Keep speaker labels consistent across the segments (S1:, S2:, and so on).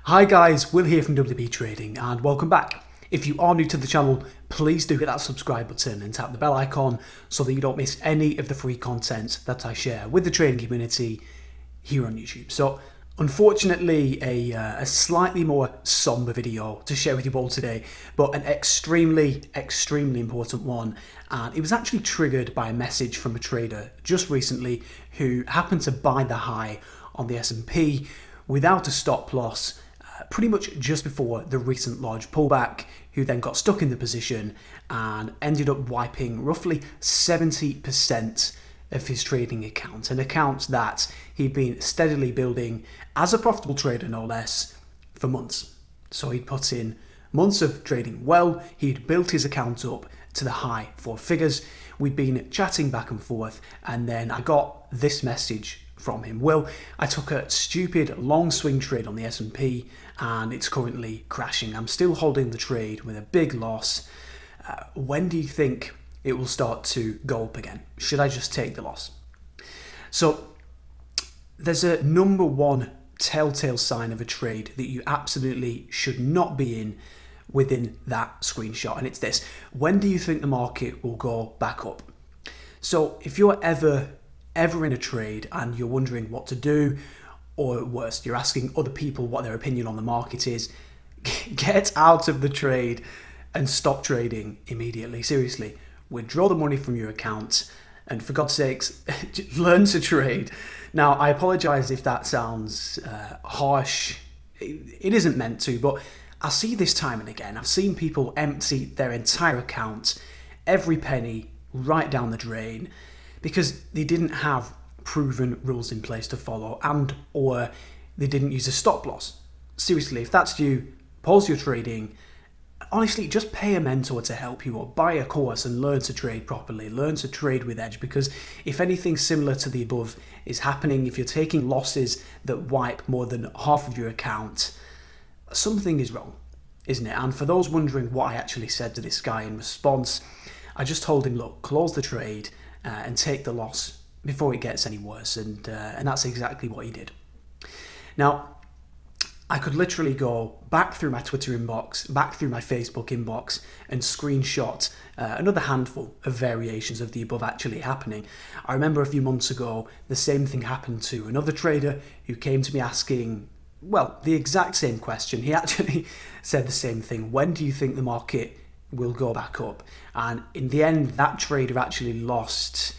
S1: Hi guys, Will here from WP Trading and welcome back. If you are new to the channel, please do hit that subscribe button and tap the bell icon so that you don't miss any of the free content that I share with the trading community here on YouTube. So unfortunately a slightly more somber video to share with you all today, but an extremely important one, and it was actually triggered by a message from a trader just recently who happened to buy the high on the S&P without a stop loss pretty much just before the recent large pullback, who then got stuck in the position and ended up wiping roughly 70% of his trading account, an account that he'd been steadily building as a profitable trader, no less, for months. So he'd put in months of trading well, he'd built his account up to the high four figures, we'd been chatting back and forth, and then I got this message from him. Will, I took a stupid long swing trade on the S&P and it's currently crashing. I'm still holding the trade with a big loss. When do you think it will start to go up again? Should I just take the loss? So there's a number one telltale sign of a trade that you absolutely should not be in within that screenshot, and it's this: when do you think the market will go back up? So if you're ever in a trade and you're wondering what to do, or worse, you're asking other people what their opinion on the market is, get out of the trade and stop trading immediately. Seriously, withdraw the money from your account and, for God's sakes, learn to trade. Now, I apologize if that sounds harsh. It isn't meant to, but I see this time and again. I've seen people empty their entire account, every penny, right down the drain, because they didn't have proven rules in place to follow, and or they didn't use a stop loss. Seriously, if that's you, pause your trading. Honestly, just pay a mentor to help you, or buy a course and learn to trade properly. Learn to trade with Hedge, because if anything similar to the above is happening, if you're taking losses that wipe more than half of your account, something is wrong, isn't it? And for those wondering what I actually said to this guy in response, I just told him, look, close the trade and take the loss before it gets any worse, and that's exactly what he did. Now, I could literally go back through my Twitter inbox, back through my Facebook inbox, and screenshot another handful of variations of the above actually happening. I remember a few months ago, the same thing happened to another trader who came to me asking, well, the exact same question. He actually said the same thing: when do you think the market will go back up? And in the end, that trader actually lost,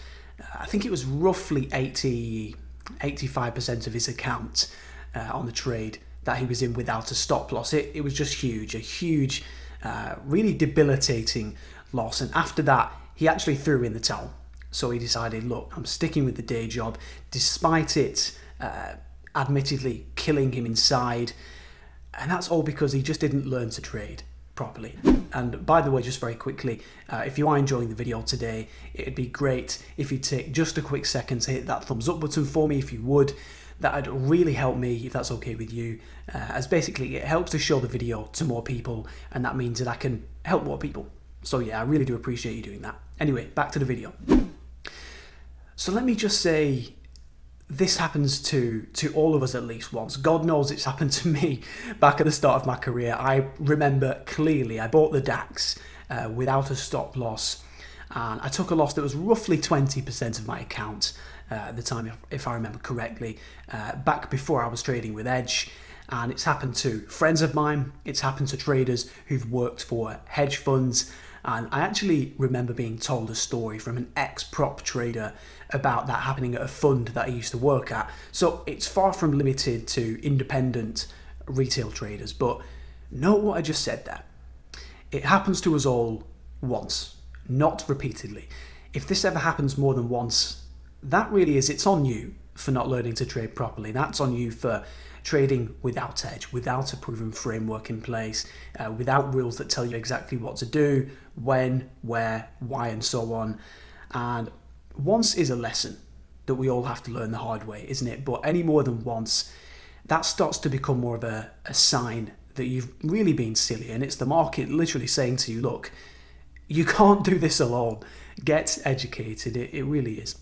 S1: I think it was roughly 85% of his account on the trade that he was in without a stop loss. It was just huge, a huge, really debilitating loss. And after that, he actually threw in the towel. So he decided, look, I'm sticking with the day job, despite it admittedly killing him inside. And that's all because he just didn't learn to trade properly. And by the way, just very quickly, if you are enjoying the video today, it'd be great if you take just a quick second to hit that thumbs up button for me, if you would. That'd really help me, if that's okay with you, as basically it helps to show the video to more people, and that means that I can help more people. So yeah, I really do appreciate you doing that. Anyway, back to the video. So let me just say, this happens to all of us at least once. God knows it's happened to me back at the start of my career. I remember clearly I bought the DAX without a stop loss, and I took a loss that was roughly 20% of my account at the time, if I remember correctly, back before I was trading with Hedge. And it's happened to friends of mine, it's happened to traders who've worked for hedge funds. And I actually remember being told a story from an ex-prop trader about that happening at a fund that I used to work at. So it's far from limited to independent retail traders. But note what I just said there. It happens to us all once, not repeatedly. If this ever happens more than once, that really is, it's on you for not learning to trade properly. That's on you for trading without Hedge, without a proven framework in place, without rules that tell you exactly what to do, when, where, why, and so on. And once is a lesson that we all have to learn the hard way, isn't it? But any more than once, that starts to become more of a sign that you've really been silly, and it's the market literally saying to you, look, you can't do this alone. Get educated. It really is.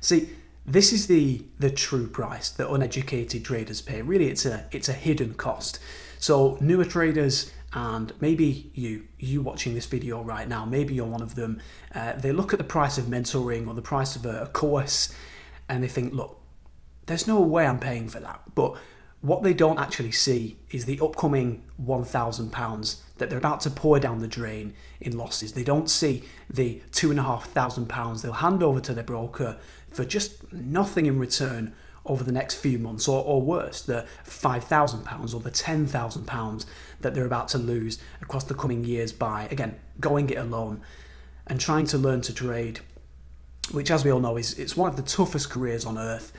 S1: See, This is the true price that uneducated traders pay. Really, it's a hidden cost. So newer traders, and maybe you watching this video right now, maybe you're one of them, they look at the price of mentoring or the price of a course and they think, look, there's no way I'm paying for that. But what they don't actually see is the upcoming £1,000 that they're about to pour down the drain in losses. They don't see the £2,500 they'll hand over to their broker for just nothing in return over the next few months, or worse, the £5,000 or the £10,000 that they're about to lose across the coming years by, again, going it alone and trying to learn to trade, which, as we all know, it's one of the toughest careers on earth,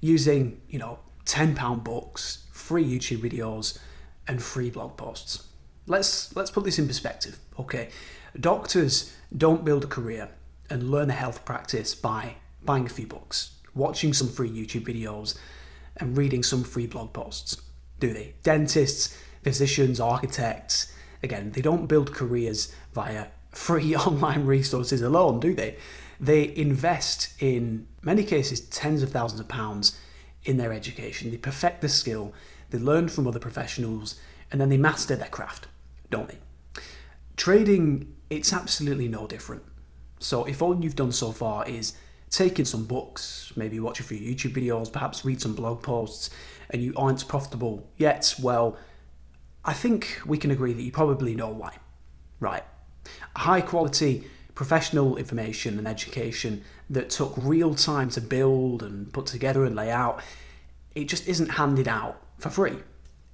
S1: using, £10 books, free YouTube videos, and free blog posts. Let's put this in perspective, okay? Doctors don't build a career and learn a health practice by buying a few books, watching some free YouTube videos, and reading some free blog posts, do they? Dentists, physicians, architects, again, they don't build careers via free online resources alone, do they? They invest, in many cases, tens of thousands of pounds in their education. They perfect the skill, they learn from other professionals, and then they master their craft, don't they? Trading, it's absolutely no different. So if all you've done so far is take in some books, maybe watch a few YouTube videos, perhaps read some blog posts, and you aren't profitable yet, well, I think we can agree that you probably know why, right? High quality professional information and education that took real time to build and put together and lay out, it just isn't handed out for free,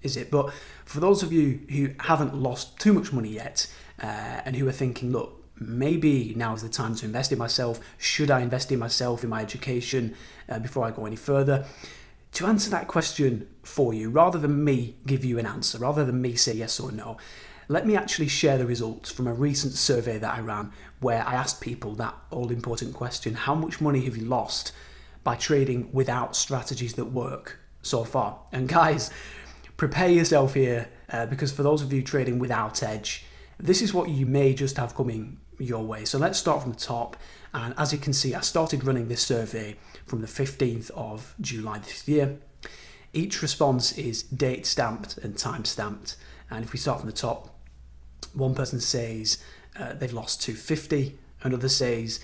S1: is it? But for those of you who haven't lost too much money yet, and who are thinking, look, maybe now is the time to invest in myself. Should I invest in myself, in my education, before I go any further? To answer that question for you, rather than me give you an answer, rather than me say yes or no, let me actually share the results from a recent survey that I ran, where I asked people that all-important question: how much money have you lost by trading without strategies that work so far? And guys, prepare yourself here, because for those of you trading without Edge, this is what you may just have coming your way. So let's start from the top. And as you can see, I started running this survey from the 15th of July this year. Each response is date stamped and time stamped. And if we start from the top, one person says they've lost 250, another says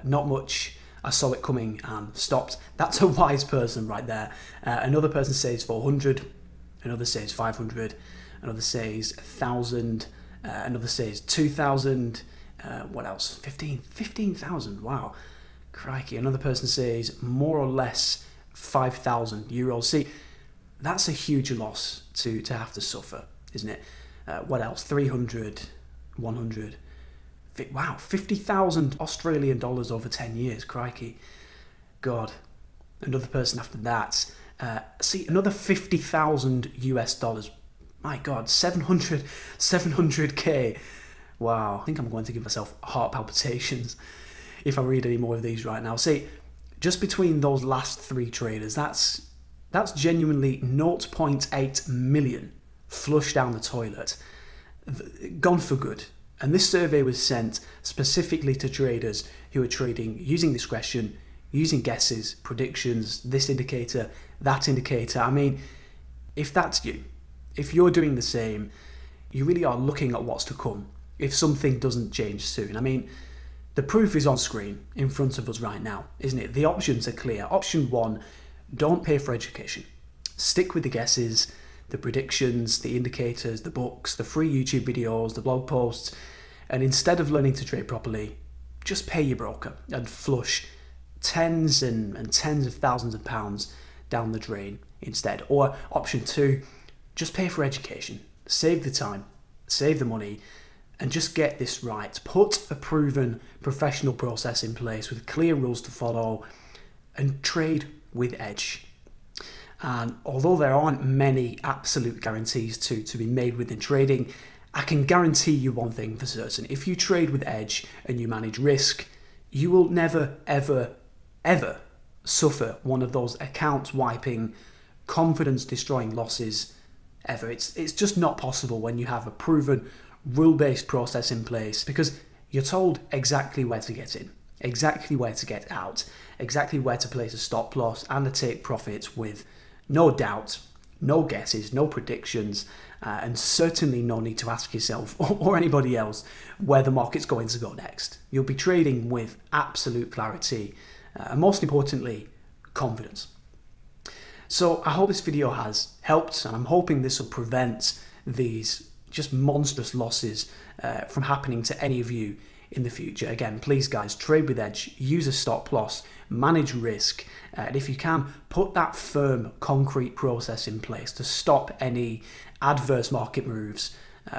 S1: not much, I saw it coming and stopped. That's a wise person right there. Another person says 400, another says 500, another says 1,000, another says 2,000, what else? 15,000, wow, crikey. Another person says more or less 5,000 euros. See, that's a huge loss to have to suffer, isn't it? What else? 300, 100, wow, 50,000 Australian dollars over 10 years, crikey. God. Another person after that, see, another 50,000 US dollars. My God, 700K. Wow, I think I'm going to give myself heart palpitations if I read any more of these right now. See, just between those last three traders, that's genuinely 0.8 million flushed down the toilet, gone for good. And this survey was sent specifically to traders who are trading using discretion, using guesses, predictions, this indicator, that indicator. I mean, if that's you, if you're doing the same, you really are looking at what's to come if something doesn't change soon. I mean, the proof is on screen in front of us right now, isn't it? The options are clear. Option 1, don't pay for education. Stick with the guesses, the predictions, the indicators, the books, the free YouTube videos, the blog posts, and instead of learning to trade properly, just pay your broker and flush tens and tens of thousands of pounds down the drain instead. Or option 2, just pay for education, save the time, save the money, and just get this right. Put a proven professional process in place with clear rules to follow and trade with Edge. And although there aren't many absolute guarantees to be made within trading, I can guarantee you one thing for certain. If you trade with Edge and you manage risk, you will never, ever, ever suffer one of those account wiping, confidence destroying losses ever. It's just not possible when you have a proven rule-based process in place, because you're told exactly where to get in exactly where to get out, exactly where to place a stop loss and to take profits with no doubt, no guesses, no predictions, and certainly no need to ask yourself or anybody else where the market's going to go next. You'll be trading with absolute clarity and most importantly, confidence. So I hope this video has helped, and I'm hoping this will prevent these just monstrous losses from happening to any of you in the future. Again, please guys, trade with Edge, use a stop loss, manage risk, and if you can, put that firm, concrete process in place to stop any adverse market moves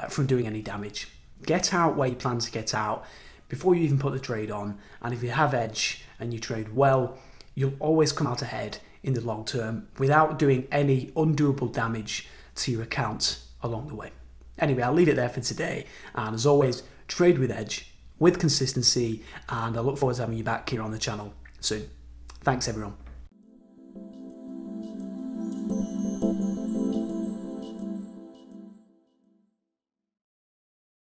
S1: from doing any damage. Get out where you plan to get out before you even put the trade on, and if you have Edge and you trade well, you'll always come out ahead in the long term without doing any undoable damage to your account along the way. Anyway, I'll leave it there for today, and as always, trade with Edge, with consistency, and I look forward to having you back here on the channel soon. Thanks everyone.